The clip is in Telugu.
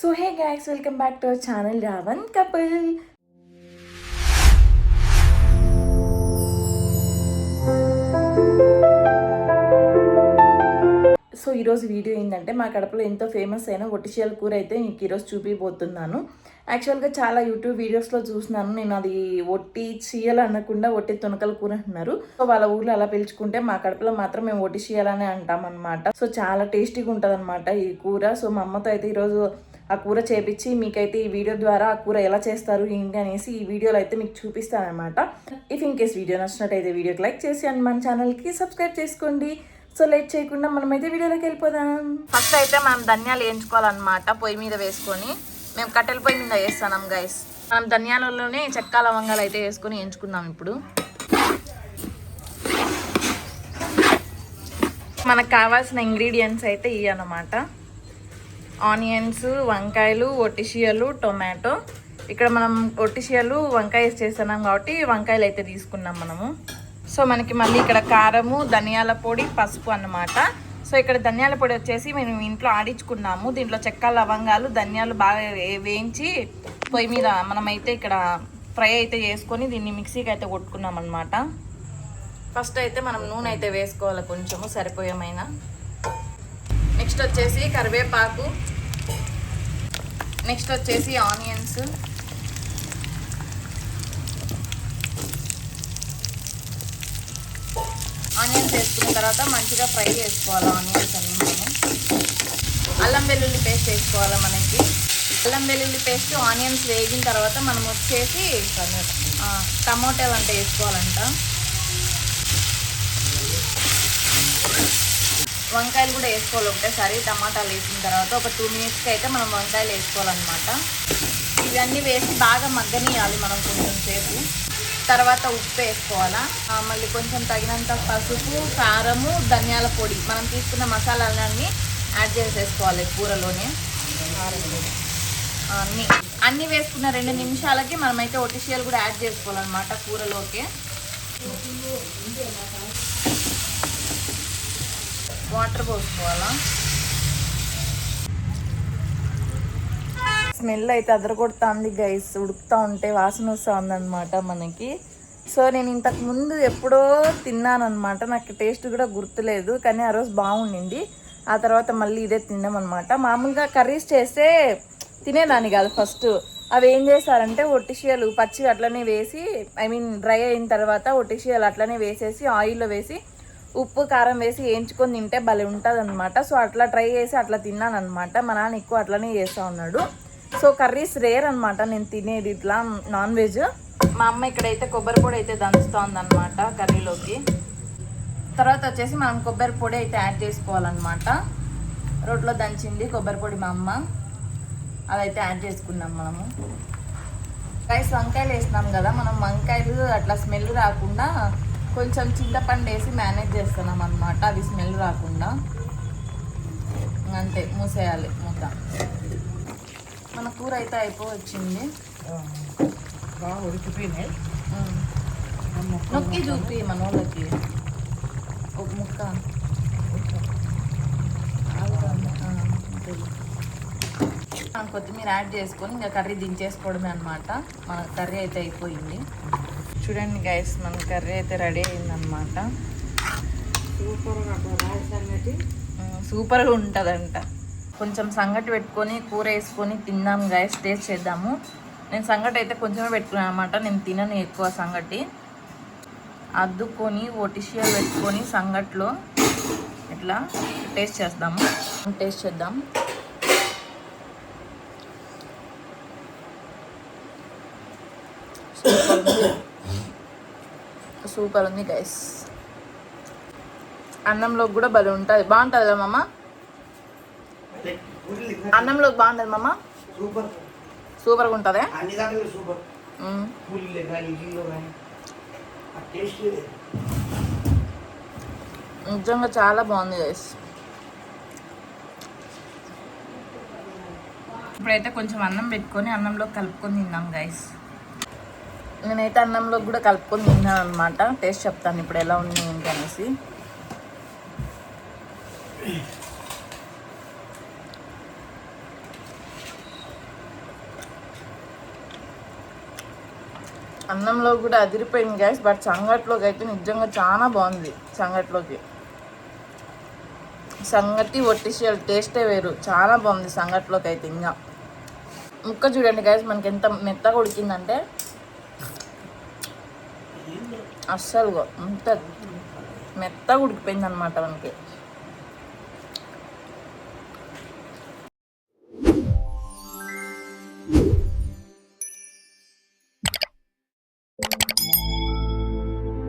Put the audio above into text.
So hey guys, welcome back to our channel Ravan Couple. So ఈరోజు వీడియో ఏంటంటే మా కడపలో ఎంతో ఫేమస్ అయిన ఒట్టిచీల కూర అయితే మీకు ఈరోజు చూపిపోతున్నాను. యాక్చువల్గా చాలా యూట్యూబ్ వీడియోస్లో చూసినాను, నేను అది ఒట్టి చీయలు అనకుండా ఒట్టి తునకల కూర అంటున్నారు. సో వాళ్ళ ఊర్లో అలా పిలుచుకుంటే మా కడపలో మాత్రం మేము ఒట్టి చీయలనే అంటాం అనమాట. సో చాలా టేస్టీగా ఉంటుంది అనమాట ఈ కూర. సో మా అమ్మతో అయితే ఈరోజు ఆ కూర చేపించి మీకైతే ఈ వీడియో ద్వారా ఆ కూర ఎలా చేస్తారు ఏంటి అనేసి ఈ వీడియోలో అయితే మీకు చూపిస్తానమాట. ఇఫ్ ఇన్ కేస్ వీడియో నచ్చినట్టయితే వీడియోకి లైక్ చేసి అండ్ మన ఛానల్కి సబ్స్క్రైబ్ చేసుకోండి. సో లేట్ చేయకుండా మనమైతే వీడియోలోకి వెళ్ళిపోదాం. ఫస్ట్ అయితే మనం ధనియాలు వేయించుకోవాలన్నమాట. పొయ్యి మీద వేసుకొని మేము కట్టెల పొయ్యి మీద వేస్తున్నాం గైస్. మనం ధనియాలలోనే చెక్క లవంగాలు అయితే వేసుకొని వేయించుకుందాం. ఇప్పుడు మనకు కావాల్సిన ఇంగ్రీడియంట్స్ అయితే ఇవి అన్నమాట. ఆనియన్స్, వంకాయలు, ఒట్టిషియలు, టొమాటో. ఇక్కడ మనం ఒట్టిషియలు వంకాయ చేస్తున్నాం కాబట్టి వంకాయలు అయితే తీసుకున్నాం మనము. సో మనకి మళ్ళీ ఇక్కడ కారము, ధనియాల పొడి, పసుపు అన్నమాట. సో ఇక్కడ ధనియాల పొడి వచ్చేసి మేము ఇంట్లో ఆడించుకున్నాము. దీంట్లో చెక్క లవంగాలు ధనియాలు బాగా వేయించి పొయ్యి మీద మనమైతే ఇక్కడ ఫ్రై అయితే చేసుకొని దీన్ని మిక్సీకి అయితే కొట్టుకున్నాం అనమాట. ఫస్ట్ అయితే మనం నూనె అయితే వేసుకోవాలి కొంచెము సరిపోయేమైనా. నెక్స్ట్ వచ్చేసి కరివేపాకు, నెక్స్ట్ వచ్చేసి ఆనియన్స్, ఆనియన్స్ వేసుకున్న తర్వాత మంచిగా ఫ్రై చేసుకోవాలి ఆనియన్స్ అన్ని. మనము అల్లం వెల్లుల్లి పేస్ట్ వేసుకోవాలి. మనకి అల్లం వెల్లుల్లి పేస్ట్ ఆనియన్స్ వేగిన తర్వాత మనం వచ్చేసి టమోటాలు అంటే వేసుకోవాలంట. వంకాయలు కూడా వేసుకోవాలి ఒకటేసారి. టమాటాలు వేసిన తర్వాత ఒక 2 మినిట్స్కి అయితే మనం వంకాయలు వేసుకోవాలన్నమాట. ఇవన్నీ వేసి బాగా మగ్గనియాలి మనం కొంచెం సేపు. తర్వాత ఉప్పు వేసుకోవాలా. మళ్ళీ కొంచెం తగినంత పసుపు, కారము, ధనియాల పొడి, మనం తీసుకున్న మసాలాలన్నీ యాడ్ చేసేసుకోవాలి కూరలోనే. అన్నీ వేసుకున్న 2 నిమిషాలకి మనమైతే ఒట్టిషియలు కూడా యాడ్ చేసుకోవాలన్నమాట కూరలోకి. వాటర్ పోసుకోవాలా. స్మెల్ అయితే అదరగొడుతుంది గైస్. ఉడుకుతూ ఉంటే వాసన వస్తూ ఉందన్నమాట మనకి. సో నేను ఇంతకు ముందు ఎప్పుడో తిన్నాను అనమాట. నాకు టేస్ట్ కూడా గుర్తులేదు, కానీ ఆ రోజు బాగుండింది. ఆ తర్వాత మళ్ళీ ఇదే తిన్నాం అనమాట. మామూలుగా కర్రీస్ చేస్తే తినేదాన్ని కాదు ఫస్ట్. అవి ఏం చేస్తారంటే ఒట్టిషియలు పచ్చి అట్లనే వేసి, డ్రై అయిన తర్వాత ఒట్టిషియలు అట్లనే వేసేసి ఆయిల్లో వేసి ఉప్పు కారం వేసి వేయించుకొని తింటే భలే ఉంటుంది అనమాట. సో అట్లా ట్రై చేసి అట్లా తిన్నాను అనమాట. మా నాన్న ఎక్కువ అట్లనే చేస్తూ ఉన్నాడు. సో కర్రీస్ రేర్ అనమాట నేను తినేది ఇట్లా నాన్ వెజ్. మా అమ్మ ఇక్కడైతే కొబ్బరి పొడి అయితే దంచుతోందనమాట కర్రీలోకి. తర్వాత వచ్చేసి మనం కొబ్బరి పొడి అయితే యాడ్ చేసుకోవాలన్నమాట. రోట్లో దంచింది కొబ్బరి పొడి మా అమ్మ, అదైతే యాడ్ చేసుకున్నాం మనము. రైస్ వంకాయలు వేసినాం కదా, మనం వంకాయలు అట్లా స్మెల్ రాకుండా కొంచెం చింతపండు వేసి మేనేజ్ చేస్తున్నాం అనమాట, అది స్మెల్ రాకుండా. అంతే, మూసేయాలి మూత. మన కూర అయితే అయిపోవచ్చింది. నొక్కి చూపి మన వాళ్ళకి ఒక ముక్క. కొత్తిమీర యాడ్ చేసుకొని ఇంకా కర్రీ దించేసుకోవడమే అనమాట. మన కర్రీ అయితే అయిపోయింది. చూడండి గైస్, మన కర్రీ అయితే రెడీ అయిందనమాట. సూపర్గా ఉంటుందంట. కొంచెం సంగటి పెట్టుకొని కూర వేసుకొని తిందాం గైస్, టేస్ట్ చేద్దాము. నేను సంగటి అయితే కొంచెమే పెట్టుకున్నాను అనమాట, నేను తినను ఎక్కువ సంగటి. అద్దుకొని ఒట్టిషియలు పెట్టుకొని సంగట్లో ఇట్లా టేస్ట్ చేద్దాము. టేస్ట్ చేద్దాం. సూపర్ ఉంది గైస్. అన్నంలోకి కూడా భలే ఉంటుంది, బాగుంటుంది కదా మామ. అన్నంలోకి బాగుంటుంది మామ, సూపర్గా ఉంటుంది. నిజంగా చాలా బాగుంది గైస్. ఇప్పుడైతే కొంచెం అన్నం పెట్టుకొని అన్నంలో కలుపుకొని తిన్నాం గైస్. నేనైతే అన్నంలో కూడా కలుపుకొని తిన్నాను అనమాట. టేస్ట్ చెప్తాను ఇప్పుడు ఎలా ఉంది ఏంటి అనేసి. అన్నంలో కూడా అదిరిపోయింది గైస్. బట్ సంగట్లోకి అయితే నిజంగా చాలా బాగుంది. సంగట్లోకి సంగటి ఒట్టిషియల్ టేస్టే వేరు, చాలా బాగుంది సంగట్లోకి అయితే. ఇంకా ముక్క చూడండి గైస్ మనకి ఎంత మెత్తగా ఉడికిందంటే అస్సలు అంత మెత్తగా ఉడికిపోయింది అనమాట మనకి.